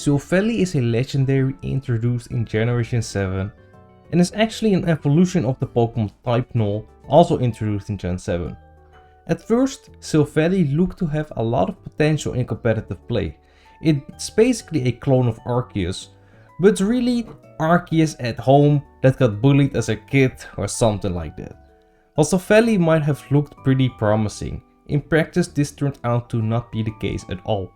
Silvally is a legendary introduced in Generation 7 and is actually an evolution of the Pokémon Type Null, also introduced in Gen 7. At first, Silvally looked to have a lot of potential in competitive play. It's basically a clone of Arceus, but really Arceus at home that got bullied as a kid or something like that. While Silvally might have looked pretty promising, in practice this turned out to not be the case at all.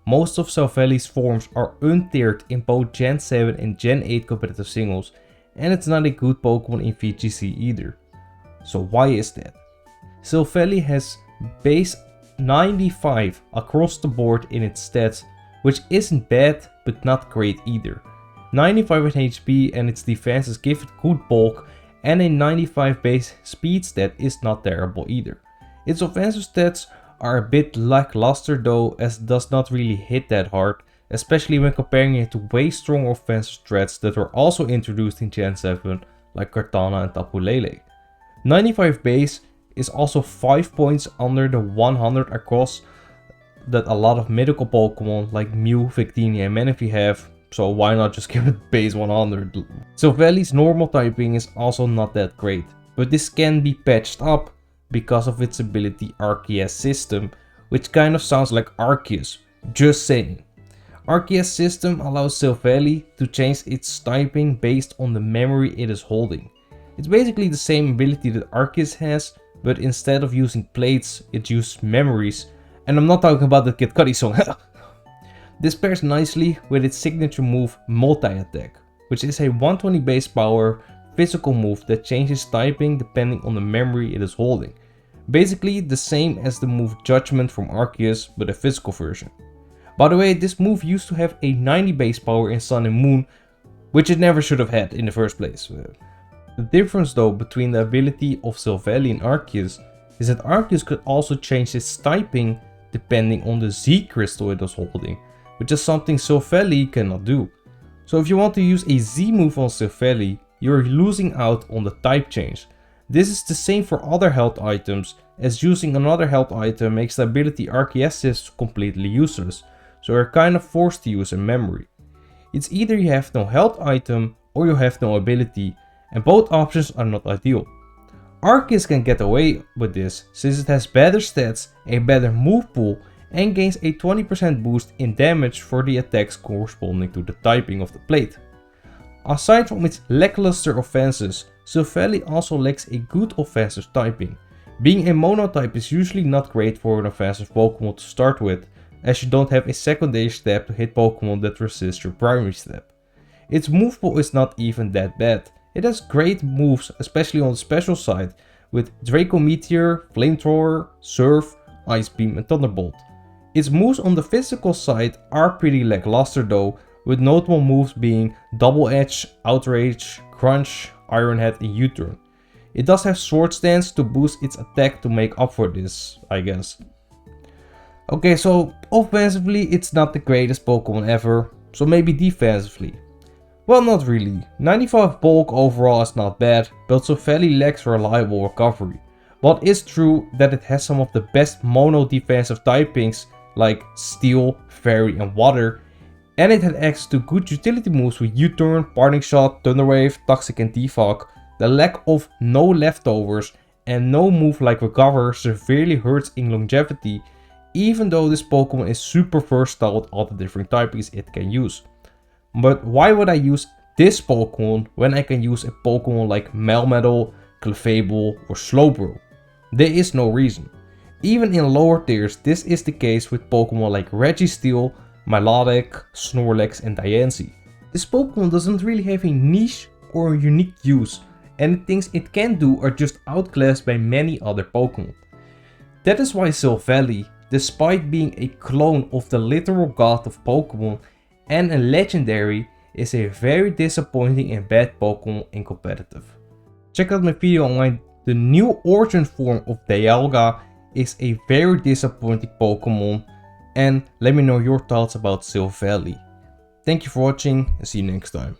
Most of Silvally's forms are untiered in both Gen 7 and Gen 8 competitive singles, and it's not a good Pokemon in VGC either. So why is that? Silvally has base 95 across the board in its stats, which isn't bad but not great either. 95 in HP and its defenses give it good bulk, and a 95 base speed stat is not terrible either. Its offensive stats are a bit lackluster though, as it does not really hit that hard, especially when comparing it to way stronger offensive threats that were also introduced in Gen 7 like Kartana and Tapu Lele. 95 base is also 5 points under the 100 across that a lot of mythical Pokemon like Mew, Victini and Manaphy have, so why not just give it base 100. Silvally's normal typing is also not that great, but this can be patched up because of its ability Arceus system, which kind of sounds like Arceus, just saying. Arceus system allows Silvally to change its typing based on the memory it is holding. It's basically the same ability that Arceus has, but instead of using plates, it uses memories. And I'm not talking about the Kid Cudi song. This pairs nicely with its signature move Multi-Attack, which is a 120 base power physical move that changes typing depending on the memory it is holding. Basically the same as the move Judgment from Arceus, but a physical version. By the way, this move used to have a 90 base power in Sun and Moon, which it never should have had in the first place. The difference though between the ability of Silvally and Arceus is that Arceus could also change its typing depending on the Z crystal it was holding, which is something Silvally cannot do. So if you want to use a Z move on Silvally, you're losing out on the type change. This is the same for other health items, as using another health item makes the ability Arceus completely useless, so you're kind of forced to use a memory. It's either you have no health item or you have no ability, and both options are not ideal. Arceus can get away with this since it has better stats, a better move pool, and gains a 20% boost in damage for the attacks corresponding to the typing of the plate. Aside from its lackluster offenses, Silvally also lacks a good offensive typing. Being a monotype is usually not great for an offensive Pokemon to start with, as you don't have a secondary step to hit Pokemon that resist your primary step. Its move pool is not even that bad. It has great moves, especially on the special side, with Draco Meteor, Flamethrower, Surf, Ice Beam and Thunderbolt. Its moves on the physical side are pretty lackluster though, with notable moves being Double Edge, Outrage, Crunch, Iron Head and U-Turn. It does have Sword Stance to boost its attack to make up for this, I guess. Okay, so offensively it's not the greatest Pokemon ever, so maybe defensively. Well, not really. 95 bulk overall is not bad, but Silvally lacks reliable recovery. While it is true that it has some of the best mono defensive typings like Steel, Fairy and Water, and it had access to good utility moves with U-Turn, Parting Shot, Thunder Wave, Toxic and Defog, the lack of no leftovers and no move like Recover severely hurts in longevity, even though this Pokemon is super versatile with all the different typings it can use. But why would I use this Pokemon when I can use a Pokemon like Melmetal, Clefable or Slowbro? There is no reason. Even in lower tiers this is the case with Pokemon like Registeel, Milotic, Snorlax and Diancie. This Pokemon doesn't really have a niche or a unique use, and the things it can do are just outclassed by many other Pokemon. That is why Silvally, despite being a clone of the literal god of Pokemon and a legendary, is a very disappointing and bad Pokemon in competitive. Check out my video online. The new origin form of Dialga is a very disappointing Pokemon, and let me know your thoughts about Silvally. Thank you for watching and see you next time.